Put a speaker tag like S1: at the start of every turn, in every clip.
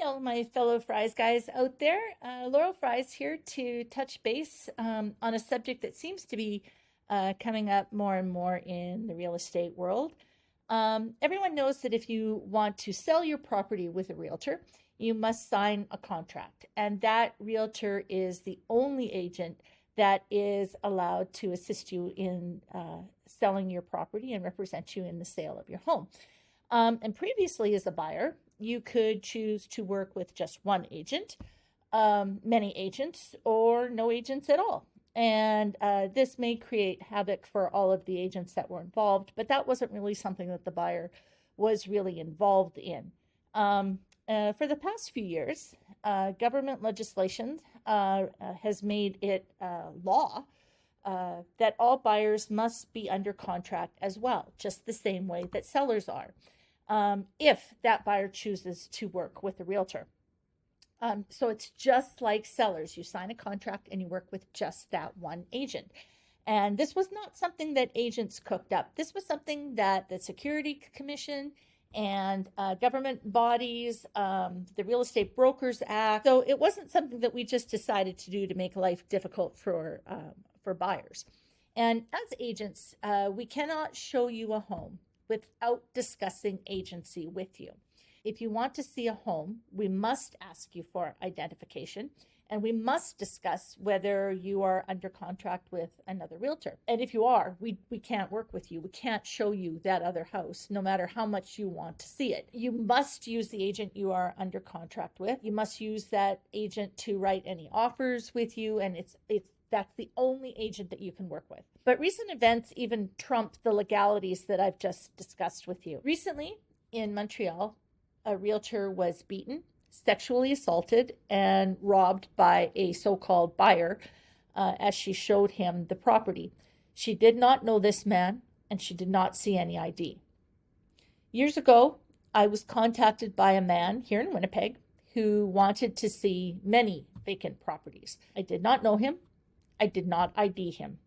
S1: All my fellow Freis guys out there. Laurel Freis here to touch base on a subject that seems to be coming up more and more in the real estate world. Everyone knows that if you want to sell your property with a realtor, you must sign a contract, and that realtor is the only agent that is allowed to assist you in selling your property and represent you in the sale of your home. And previously, as a buyer, you could choose to work with just one agent, many agents, or no agents at all. And this may create havoc for all of the agents that were involved, but that wasn't really something that the buyer was really involved in. For the past few years, government legislation has made it law that all buyers must be under contract as well, just the same way that sellers are, if that buyer chooses to work with a realtor. So it's just like sellers. You sign a contract and you work with just that one agent. And this was not something that agents cooked up. This was something that the Security Commission and government bodies, the Real Estate Brokers Act. So it wasn't something that we just decided to do to make life difficult for buyers. And as agents, we cannot show you a home without discussing agency with you. If you want to see a home, we must ask you for identification, and we must discuss whether you are under contract with another realtor. And if you are, we can't work with you. We can't show you that other house, no matter how much you want to see it. You must use the agent you are under contract with. You must use that agent to write any offers with you, and that's the only agent that you can work with. But recent events even trump the legalities that I've just discussed with you. Recently, in Montreal, a realtor was beaten, sexually assaulted, and robbed by a so-called buyer as she showed him the property. She did not know this man, and she did not see any ID. Years ago, I was contacted by a man here in Winnipeg who wanted to see many vacant properties. I did not know him. I did not ID him.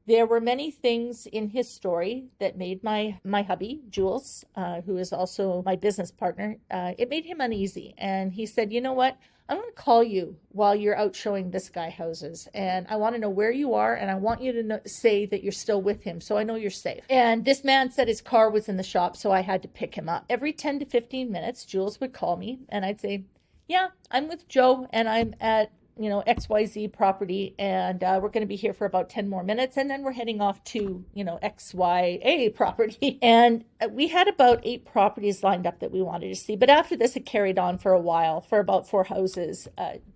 S1: There were many things in his story that made my hubby, Jules, who is also my business partner, it made him uneasy. And he said, you know what? I'm going to call you while you're out showing this guy houses. And I want to know where you are. And I want you to say that you're still with him, so I know you're safe. And this man said his car was in the shop, so I had to pick him up. Every 10 to 15 minutes, Jules would call me and I'd say, yeah, I'm with Joe and I'm at XYZ property, and we're going to be here for about 10 more minutes, and then we're heading off to, XYA property. And we had about 8 properties lined up that we wanted to see. But after this, it carried on for a while, for about 4 houses.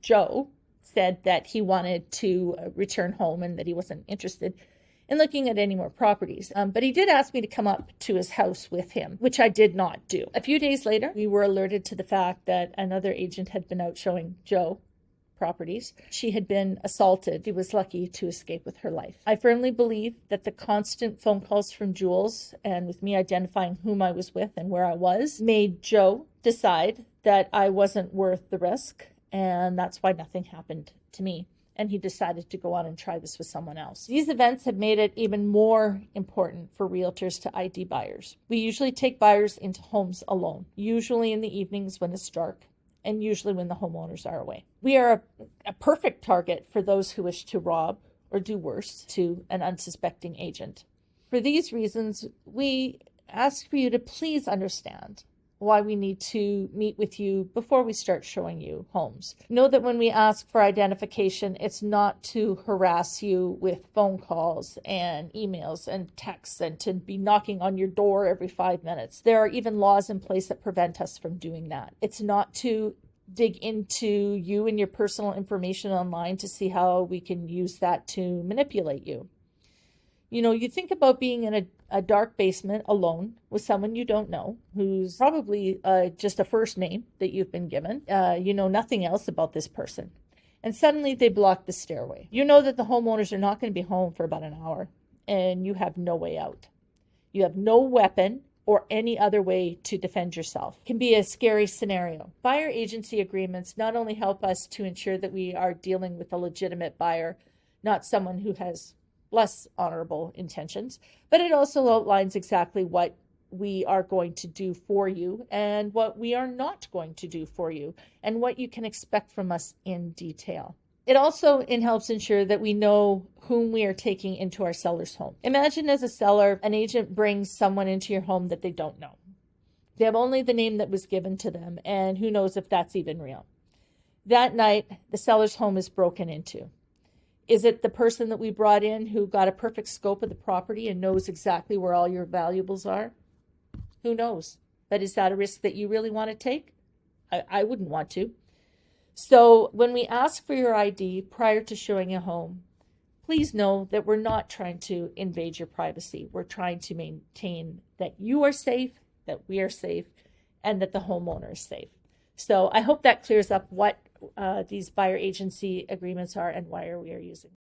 S1: Joe said that he wanted to return home and that he wasn't interested in looking at any more properties. But he did ask me to come up to his house with him, which I did not do. A few days later, we were alerted to the fact that another agent had been out showing Joe properties. She had been assaulted. She was lucky to escape with her life. I firmly believe that the constant phone calls from Jules, and with me identifying whom I was with and where I was, made Joe decide that I wasn't worth the risk, and that's why nothing happened to me. And he decided to go on and try this with someone else. These events have made it even more important for realtors to ID buyers. We usually take buyers into homes alone, usually in the evenings when it's dark, and usually when the homeowners are away. We are a perfect target for those who wish to rob or do worse to an unsuspecting agent. For these reasons, we ask for you to please understand why we need to meet with you before we start showing you homes. Know that when we ask for identification, it's not to harass you with phone calls and emails and texts and to be knocking on your door every 5 minutes. There are even laws in place that prevent us from doing that. It's not to dig into you and your personal information online to see how we can use that to manipulate you. You think about being in a dark basement alone with someone you don't know, who's probably just a first name that you've been given. You know nothing else about this person. And suddenly they block the stairway. You know that the homeowners are not going to be home for about an hour, and you have no way out. You have no weapon or any other way to defend yourself. It can be a scary scenario. Buyer agency agreements not only help us to ensure that we are dealing with a legitimate buyer, not someone who has less honorable intentions, but it also outlines exactly what we are going to do for you and what we are not going to do for you, and what you can expect from us in detail. It also helps ensure that we know whom we are taking into our seller's home. Imagine as a seller, an agent brings someone into your home that they don't know. They have only the name that was given to them, and who knows if that's even real. That night, the seller's home is broken into. Is it the person that we brought in who got a perfect scope of the property and knows exactly where all your valuables are? Who knows? But is that a risk that you really want to take? I wouldn't want to. So when we ask for your ID prior to showing a home, please know that we're not trying to invade your privacy. We're trying to maintain that you are safe, that we are safe, and that the homeowner is safe. So I hope that clears up what these buyer agency agreements are and why we are using them.